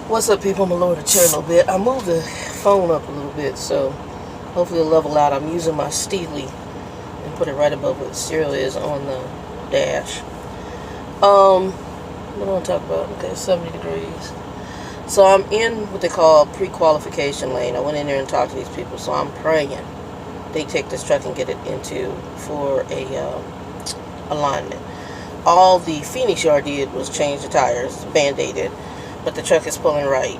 What's up, people? I'm gonna lower the chair a little bit. I moved the phone up a little bit, so hopefully it'll level out. I'm using my Steely and put it right above what the cereal is on the dash. What do I want to talk about? Okay, 70 degrees. So I'm in what they call pre-qualification lane. I went in there and talked to these people, so I'm praying they take this truck and get it for a alignment. All the Phoenix yard did was change the tires, band-aided, but the truck is pulling right.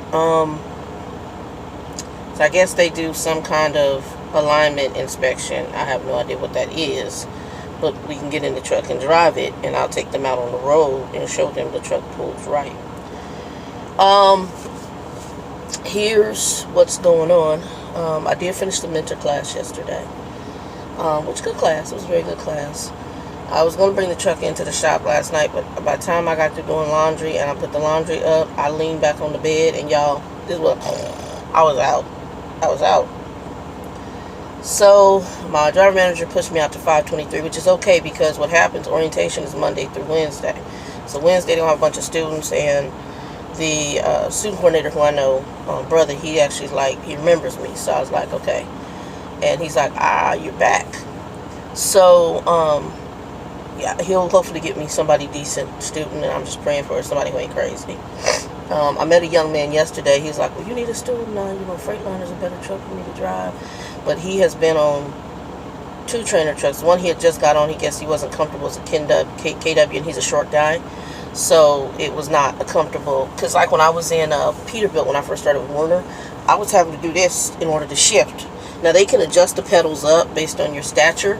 So I guess they do some kind of alignment inspection. I have no idea what that is, but we can get in the truck and drive it, and I'll take them out on the road and show them the truck pulls right. Here's what's going on. I did finish the mentor class yesterday, which good class. It was a very good class. I was going to bring the truck into the shop last night, but by the time I got through doing laundry and I put the laundry up, I leaned back on the bed, and y'all, this was I was out. So my driver manager pushed me out to 5:23, which is okay, because what happens, orientation is Monday through Wednesday. So Wednesday they're going to have a bunch of students, and the student coordinator, who I know, brother, he actually he remembers me. So I was like, okay. And he's like, you're back. So yeah, he'll hopefully get me somebody decent student, and I'm just praying for somebody who ain't crazy. I met a young man yesterday. He's like, well, you need a student. Freightliner's a better truck for me to drive. But he has been on 2 trainer trucks. One he had just got on. He guessed he wasn't comfortable as a KW, and he's a short guy. So it was not a comfortable, because like when I was in Peterbilt, when I first started with Warner, I was having to do this in order to shift. Now they can adjust the pedals up based on your stature,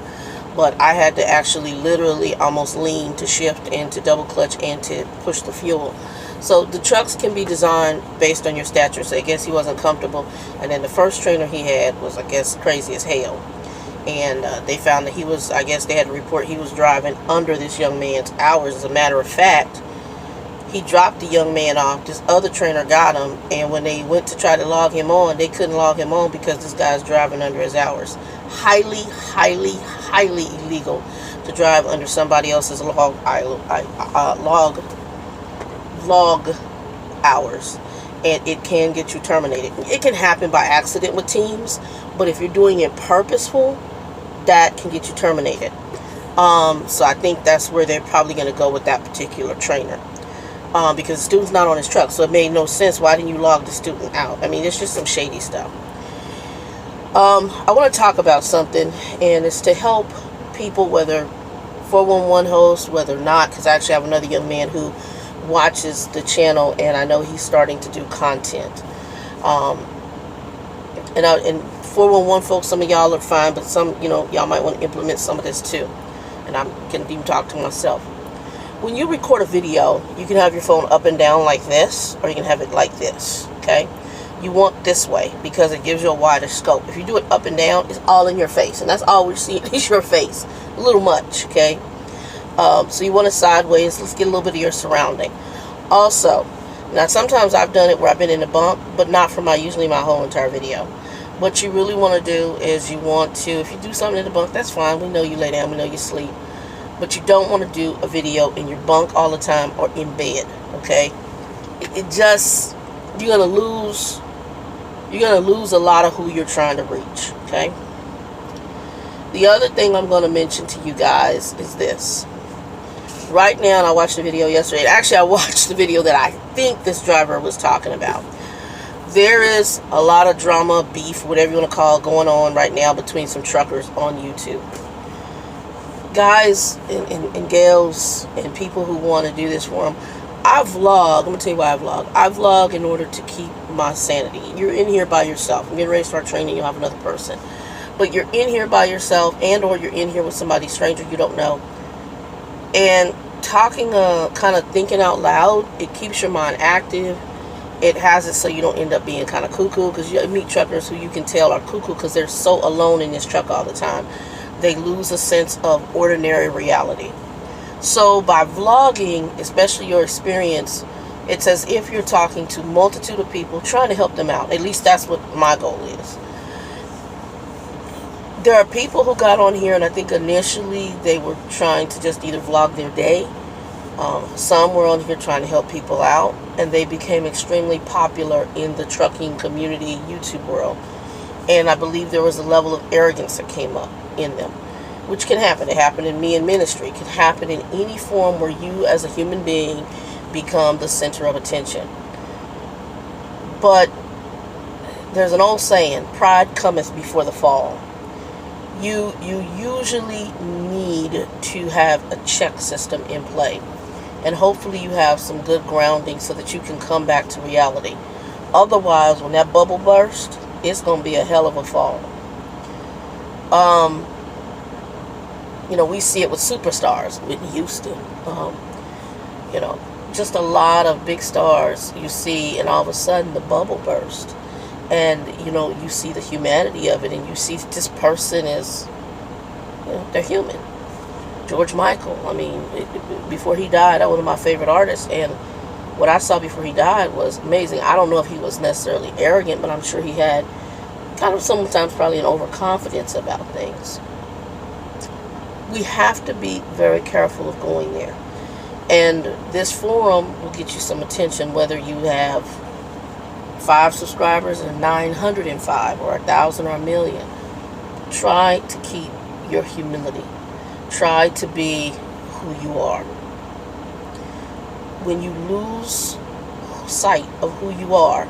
but I had to actually literally almost lean to shift and to double clutch and to push the fuel. So the trucks can be designed based on your stature. So I guess he wasn't comfortable. And then the first trainer he had was, I guess, crazy as hell. And they found that he was, I guess they had to report he was driving under this young man's hours. As a matter of fact, he dropped the young man off. This other trainer got him, and when they went to try to log him on, they couldn't log him on because this guy's driving under his hours. Highly, highly, highly illegal to drive under somebody else's log hours, and it can get you terminated. It can happen by accident with teams, but if you're doing it purposeful, that can get you terminated. So I think that's where they're probably going to go with that particular trainer. Because the student's not on his truck, so it made no sense. Why didn't you log the student out? I mean, it's just some shady stuff. I want to talk about something, and it's to help people, whether 411 hosts, whether not, because I actually have another young man who watches the channel, and I know he's starting to do content. And 411 folks, some of y'all are fine, but some, y'all might want to implement some of this too. And I can even talk to myself. When you record a video, you can have your phone up and down like this, or you can have it like this, okay? You want this way because it gives you a wider scope. If you do it up and down, it's all in your face, and that's all we're seeing is your face. A little much, okay? So you want it sideways. Let's get a little bit of your surrounding. Also, now sometimes I've done it where I've been in a bump, but not for usually my whole entire video. What you really want to do is you want to, if you do something in the bunk, that's fine. We know you lay down, we know you sleep. But you don't want to do a video in your bunk all the time or in bed, okay? It just, you're going to lose a lot of who you're trying to reach, okay? The other thing I'm going to mention to you guys is this. Right now, and I watched the video yesterday. Actually, I watched the video that I think this driver was talking about. There is a lot of drama, beef, whatever you want to call it, going on right now between some truckers on YouTube. Guys and gals and people who want to do this for them, I vlog. I'm going to tell you why I vlog. I vlog in order to keep my sanity. You're in here by yourself. I'm getting ready to start training. You'll have another person. But you're in here by yourself, and or you're in here with somebody stranger you don't know. And talking, kind of thinking out loud, it keeps your mind active. It has it so you don't end up being kind of cuckoo, because you meet truckers who you can tell are cuckoo because they're so alone in this truck all the time. They lose a sense of ordinary reality. So by vlogging, especially your experience, it's as if you're talking to a multitude of people, trying to help them out. At least that's what my goal is. There are people who got on here, and I think initially they were trying to just either vlog their day Some were on here trying to help people out, and they became extremely popular in the trucking community YouTube world. And I believe there was a level of arrogance that came up in them, which can happen. It happened in me in ministry. It can happen in any form where you as a human being become the center of attention. But there's an old saying, pride cometh before the fall. You usually need to have a check system in play. And hopefully you have some good grounding so that you can come back to reality. Otherwise, when that bubble bursts, it's going to be a hell of a fall. We see it with superstars, Whitney Houston. Just a lot of big stars you see, and all of a sudden the bubble burst. And, you see the humanity of it, and you see this person is, they're human. George Michael, before he died, that was one of my favorite artists, and what I saw before he died was amazing. I don't know if he was necessarily arrogant, but I'm sure he had kind of sometimes probably an overconfidence about things. We have to be very careful of going there. And this forum will get you some attention, whether you have 5 subscribers and 905 or 1,000 or 1,000,000. Try to keep your humility. Try to be who you are. When you lose sight of who you are,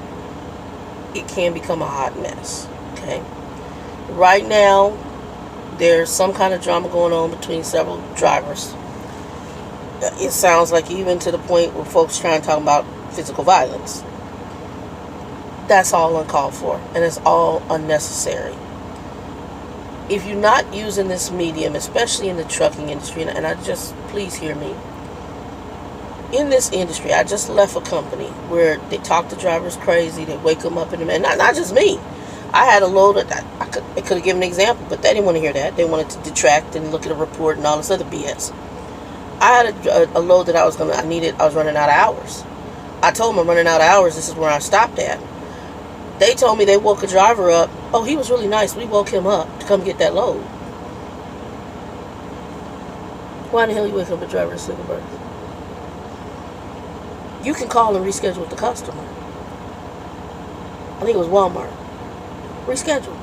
it can become a hot mess. Okay? Right now, there's some kind of drama going on between several drivers. It sounds like even to the point where folks trying to talk about physical violence. That's all uncalled for, and it's all unnecessary. If you're not using this medium, especially in the trucking industry, and please hear me. In this industry, I just left a company where they talk to drivers crazy, they wake them up in the morning. Not just me. I had a load of, I could have given an example, but they didn't want to hear that. They wanted to detract and look at a report and all this other BS. I had a load that I was running out of hours. I told them I'm running out of hours, this is where I stopped at. They told me they woke a driver up. Oh, he was really nice. We woke him up to come get that load. Why in the hell you wake up a driver to sleep at birth? You can call and reschedule with the customer. I think it was Walmart. Reschedule.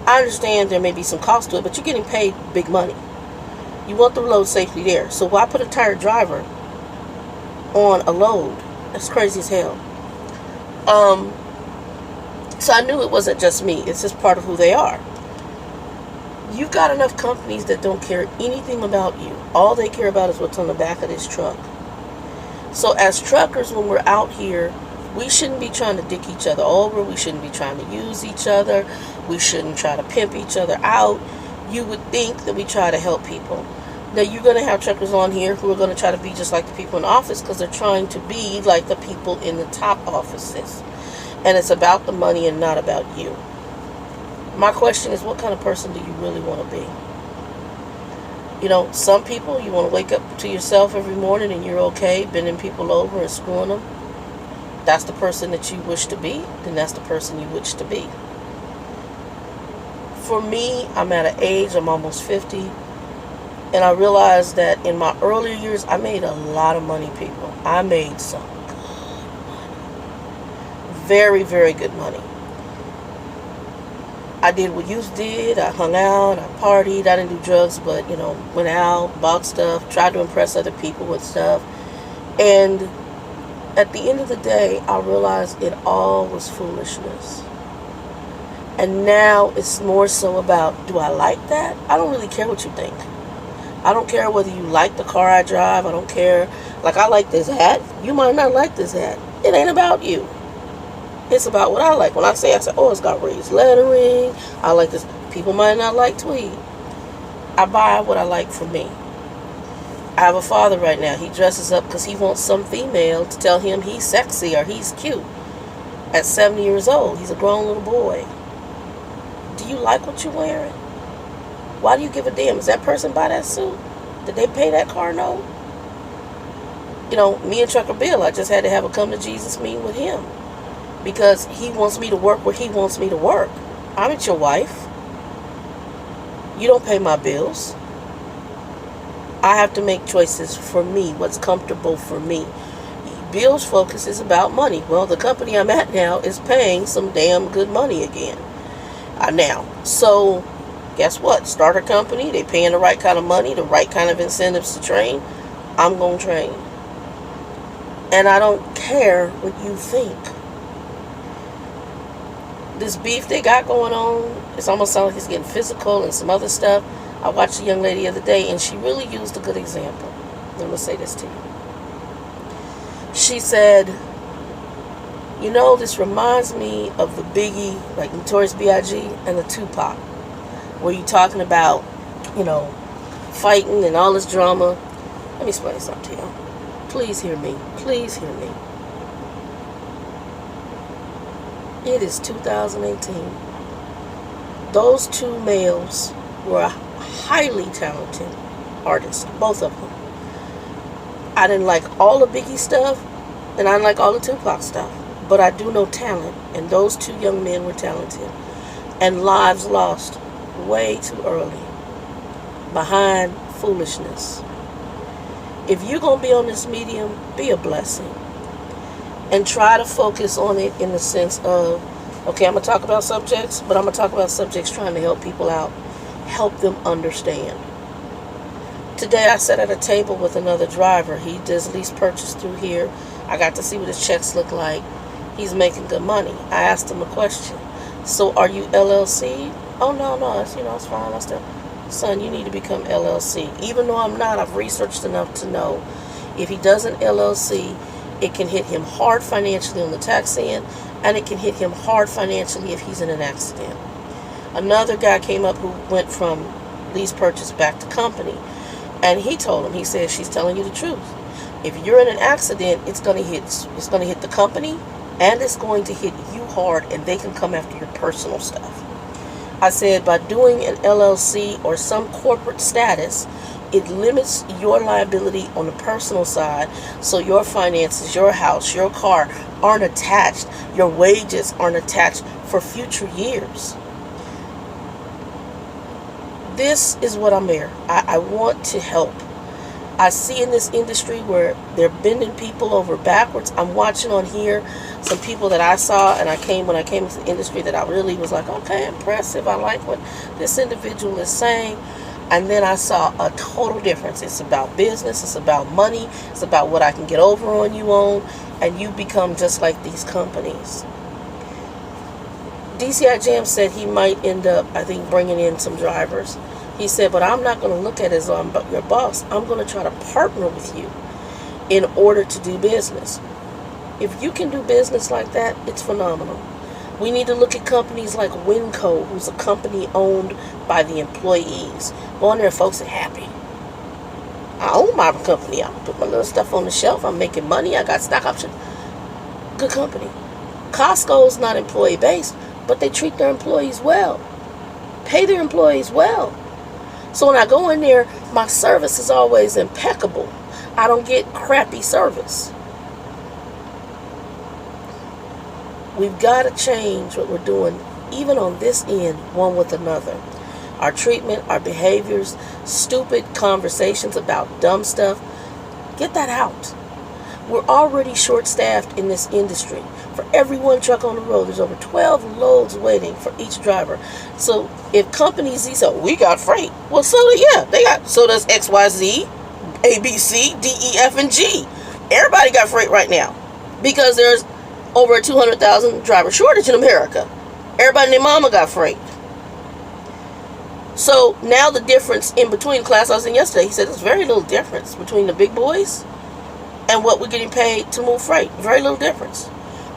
I understand there may be some cost to it, but you're getting paid big money. You want the load safely there. So why put a tired driver on a load? That's crazy as hell. So I knew it wasn't just me. It's just part of who they are. You've got enough companies that don't care anything about you. All they care about is what's on the back of this truck. So as truckers, when we're out here, we shouldn't be trying to dick each other over. We shouldn't be trying to use each other. We shouldn't try to pimp each other out. You would think that we try to help people. Now, you're going to have truckers on here who are going to try to be just like the people in the office because they're trying to be like the people in the top offices. And it's about the money and not about you. My question is, what kind of person do you really want to be? Some people, you want to wake up to yourself every morning and you're okay bending people over and screwing them. That's the person that you wish to be, then that's the person you wish to be. For me, I'm at an age, I'm almost 50, and I realized that in my earlier years, I made a lot of money, people. I made some good money. Very, very good money. I did what you did. I hung out, I partied, I didn't do drugs, but, went out, bought stuff, tried to impress other people with stuff. And at the end of the day, I realized it all was foolishness. And now it's more so about, do I like that? I don't really care what you think. I don't care whether you like the car I drive. I don't care. Like, I like this hat. You might not like this hat. It ain't about you. It's about what I like. When I say, oh, it's got raised lettering. I like this. People might not like tweed. I buy what I like for me. I have a father right now. He dresses up because he wants some female to tell him he's sexy or he's cute. At 70 years old, he's a grown little boy. Do you like what you're wearing? Why do you give a damn? Does that person buy that suit? Did they pay that car note? Me and Trucker Bill, I just had to have a come to Jesus meeting with him. Because he wants me to work where he wants me to work. I'm not your wife. You don't pay my bills. I have to make choices for me, what's comfortable for me. Bill's focus is about money. Well, the company I'm at now is paying some damn good money again. Now, so guess what? Start a company. They paying the right kind of money, the right kind of incentives to train. I'm going to train. And I don't care what you think. This beef they got going on, it's almost sounds like it's getting physical and some other stuff. I watched a young lady the other day, and she really used a good example. I'm going to say this to you. She said, you know, this reminds me of the Biggie, like Notorious B.I.G. and the Tupac, where you're talking about, you know, fighting and all this drama. Let me explain something to you. Please hear me. Please hear me. It is 2018. Those two males were highly talented artists, both of them. I didn't like all the Biggie stuff, and I didn't like all the Tupac stuff, but I do know talent, and those two young men were talented, and lives lost way too early behind foolishness. If you're going to be on this medium, be a blessing. And try to focus on it in the sense of, okay, I'm going to talk about subjects, but I'm going to talk about subjects trying to help people out, help them understand. Today I sat at a table with another driver. He does lease purchase through here. I got to see what his checks look like. He's making good money. I asked him a question. So are you LLC? Oh, no, it's fine. I said, son, you need to become LLC. Even though I'm not, I've researched enough to know if he does an LLC, it can hit him hard financially on the tax end, and it can hit him hard financially if he's in an accident. Another guy came up who went from lease purchase back to company, and he told him, he said, she's telling you the truth. If you're in an accident, it's going to hit the company, and it's going to hit you hard, and they can come after your personal stuff. I said, by doing an LLC or some corporate status, it limits your liability on the personal side, so your finances, your house, your car aren't attached, your wages aren't attached for future years. This is what I'm here. I want to help. I see in this industry where they're bending people over backwards. I'm watching on here some people that I saw, and when I came into the industry, that I really was like, okay, impressive. I like what this individual is saying. And then I saw a total difference. It's about business. It's about money. It's about what I can get over on you on. And you become just like these companies. DCIJams said he might end up, I think, bringing in some drivers. He said, but I'm not going to look at it as your boss. I'm going to try to partner with you in order to do business. If you can do business like that, it's phenomenal. We need to look at companies like Winco, who's a company owned by the employees. Go on there, folks, and happy. I own my company. I put my little stuff on the shelf. I'm making money. I got stock options. Good company. Costco's not employee-based, but they treat their employees well. Pay their employees well. So when I go in there, my service is always impeccable. I don't get crappy service. We've got to change what we're doing, even on this end, one with another. Our treatment, our behaviors, stupid conversations about dumb stuff, get that out. We're already short-staffed in this industry. For every one truck on the road, there's over 12 loads waiting for each driver. So if companies say, we got freight, well, so does XYZ, ABC, D, E, F, and G. Everybody got freight right now because there's over a 200,000 driver shortage in America. Everybody and their mama got freight. So now the difference in between, class I was in yesterday, he said there's very little difference between the big boys and what we're getting paid to move freight. Very little difference.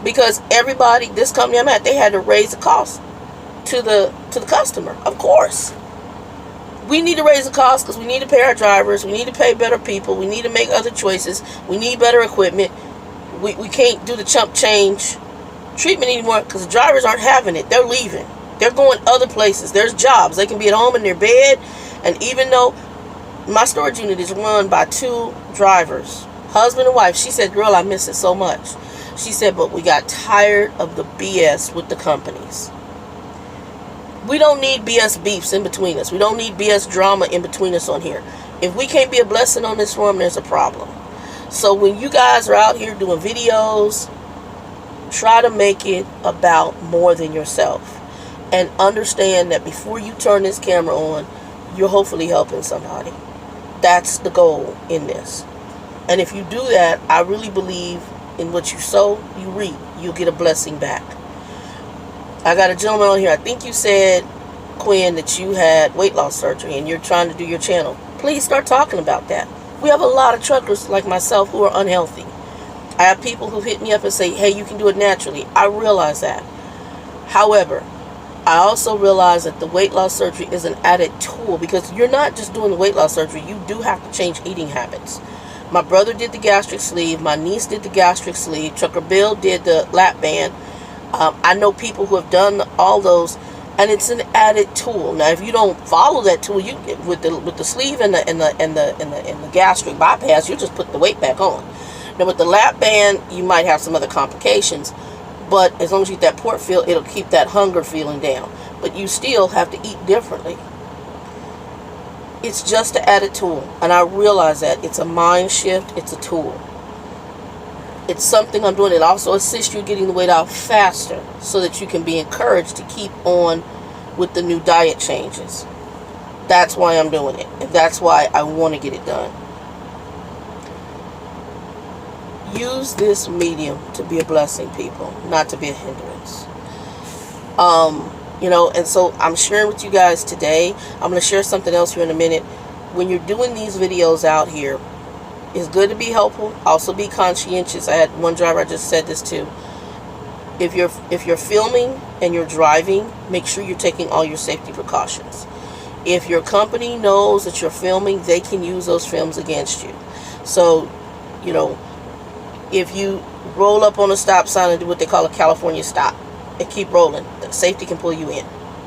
Because everybody, this company I'm at, they had to raise the cost to the customer. Of course. We need to raise the cost because we need to pay our drivers. We need to pay better people. We need to make other choices. We need better equipment. We can't do the chump change treatment anymore because the drivers aren't having it. They're leaving. They're going other places. There's jobs. They can be at home in their bed. And even though my storage unit is run by 2 drivers, husband and wife, she said, girl, I miss it so much. She said, but we got tired of the BS with the companies. We don't need BS beefs in between us. We don't need BS drama in between us on here. If we can't be a blessing on this forum, there's a problem. So when you guys are out here doing videos, try to make it about more than yourself. And understand that before you turn this camera on, you're hopefully helping somebody. That's the goal in this. And if you do that, I really believe in what you sow, you reap. You'll get a blessing back. I got a gentleman on here. I think you said, Quinn, that you had weight loss surgery and you're trying to do your channel. Please start talking about that. We have a lot of truckers like myself who are unhealthy. I have people who hit me up and say, hey, you can do it naturally. I realize that. However, I also realize that the weight loss surgery is an added tool, because you're not just doing the weight loss surgery. You do have to change eating habits. My brother did the gastric sleeve. My niece did the gastric sleeve. Trucker Bill did the lap band. I know people who have done all those, and it's an added tool. Now, if you don't follow that tool, you with the sleeve and the gastric bypass, you just put the weight back on. Now, with the lap band, you might have some other complications, but as long as you get that port feel, it'll keep that hunger feeling down. But you still have to eat differently. It's just an added tool, and I realize that it's a mind shift. It's a tool. It's something I'm doing. It also assists you getting the weight out faster, so that you can be encouraged to keep on with the new diet changes. That's why I'm doing it, and that's why I want to get it done. Use this medium to be a blessing, people, not to be a hindrance. You know, and so I'm sharing with you guys today. I'm going to share something else here in a minute. When you're doing these videos out here, it's good to be helpful. Also be conscientious. I had one driver, I just said this to. If you're filming and you're driving, make sure you're taking all your safety precautions. If your company knows that you're filming, they can use those films against you. So, you know, if you roll up on a stop sign and do what they call a California stop and keep rolling, the safety can pull you in.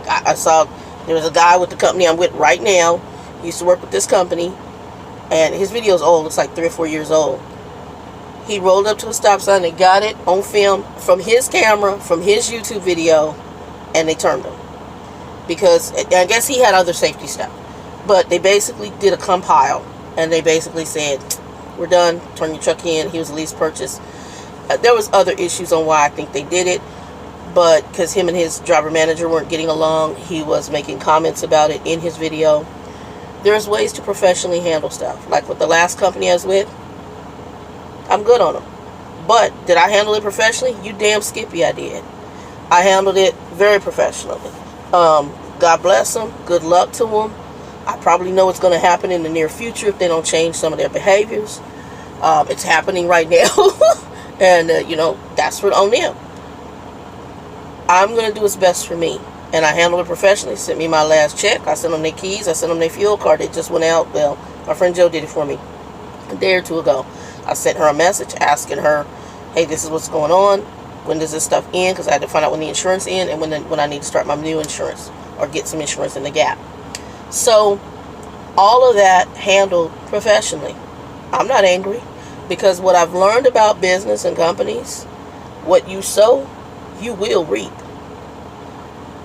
I saw there was a guy with the company I'm with right now. He used to work with this company, and his video's old. It's like 3 or 4 years old. He rolled up to a stop sign and got it on film from his camera, from his YouTube video, and they turned him. Because I guess he had other safety stuff. But they basically did a compile, and they basically said, we're done, turn your truck in. He was a lease purchase. There was other issues on why I think they did it, but because him and his driver manager weren't getting along, he was making comments about it in his video. There's ways to professionally handle stuff. Like with the last company I was with, I'm good on them. But did I handle it professionally? You damn skippy I did. I handled it very professionally. God bless them. Good luck to them. I probably know what's going to happen in the near future if they don't change some of their behaviors. It's happening right now. And, you know, that's on them. I'm going to do what's best for me. And I handled it professionally. Sent me my last check. I sent them their keys. I sent them their fuel card. It just went out. Well, my friend Joe did it for me a day or two ago. I sent her a message asking her, hey, this is what's going on. When does this stuff end? Because I had to find out when the insurance ends and when I need to start my new insurance or get some insurance in the gap. So all of that handled professionally. I'm not angry, because what I've learned about business and companies, what you sow, you will reap.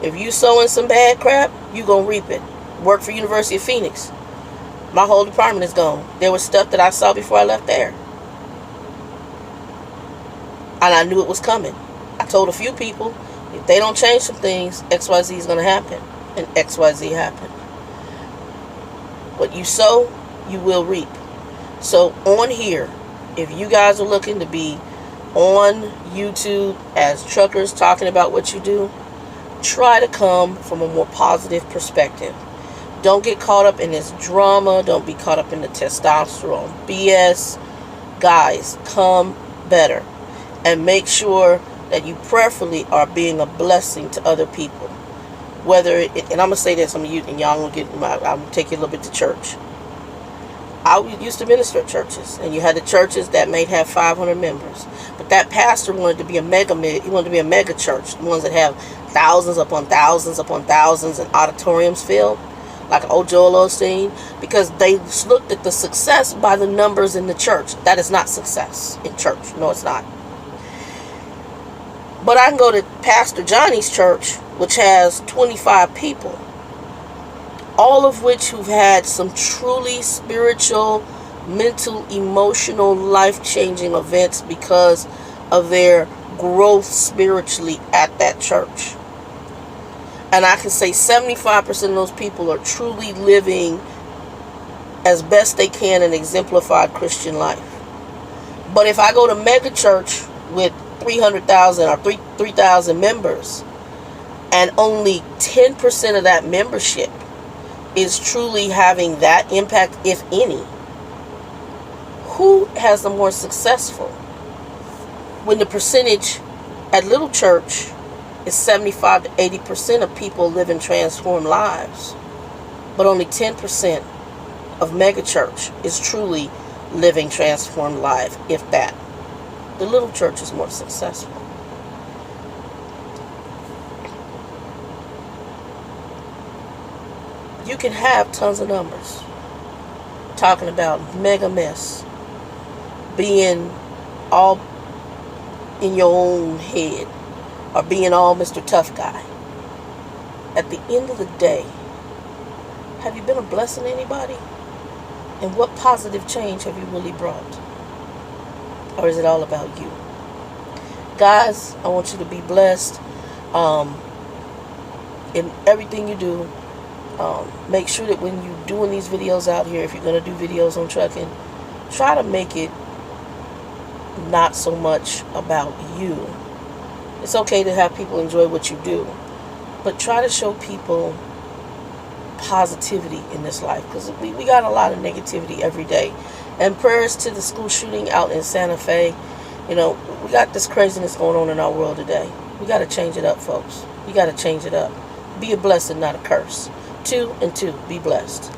If you sow in some bad crap, you're going to reap it. Work for University of Phoenix. My whole department is gone. There was stuff that I saw before I left there. And I knew it was coming. I told a few people, if they don't change some things, XYZ is going to happen. And XYZ happened. What you sow, you will reap. So on here, if you guys are looking to be on YouTube as truckers talking about what you do, try to come from a more positive perspective. Don't get caught up in this drama. Don't be caught up in the testosterone BS. Guys, come better. And make sure that you prayerfully are being a blessing to other people. Whether it, and I'm going to say this, and y'all going to I'm going to take you a little bit to church. I used to minister at churches, and you had the churches that may have 500 members. But that pastor wanted to be he wanted to be a mega church, the ones that have thousands upon thousands upon thousands and auditoriums filled, like old Joel Osteen, because they looked at the success by the numbers in the church. That is not success in church. No, it's not. But I can go to Pastor Johnny's church, which has 25 people. all of which who've had some truly spiritual, mental, emotional, life-changing events because of their growth spiritually at that church. And I can say 75% of those people are truly living as best they can an exemplified Christian life. But if I go to mega church with 300,000 or 3,000 members, and only 10% of that membership is truly having that impact, if any, who has the more successful? When the percentage at little church is 75 to 80% of people living transformed lives, but only 10% of mega church is truly living transformed life, if that. The little church is more successful. You can have tons of numbers talking about mega mess, being all in your own head, or being all Mr. Tough Guy. At the end of the day, have you been a blessing to anybody? And what positive change have you really brought? Or is it all about you? Guys, I want you to be blessed in everything you do. Make sure that when you're doing these videos out here, if you're going to do videos on trucking, try to make it not so much about you. It's okay to have people enjoy what you do, but try to show people positivity in this life, because we got a lot of negativity every day. And prayers to the school shooting out in Santa Fe. You know, we got this craziness going on in our world today. We got to change it up, folks. We got to change it up. Be a blessing, not a curse. 2 and 2, be blessed.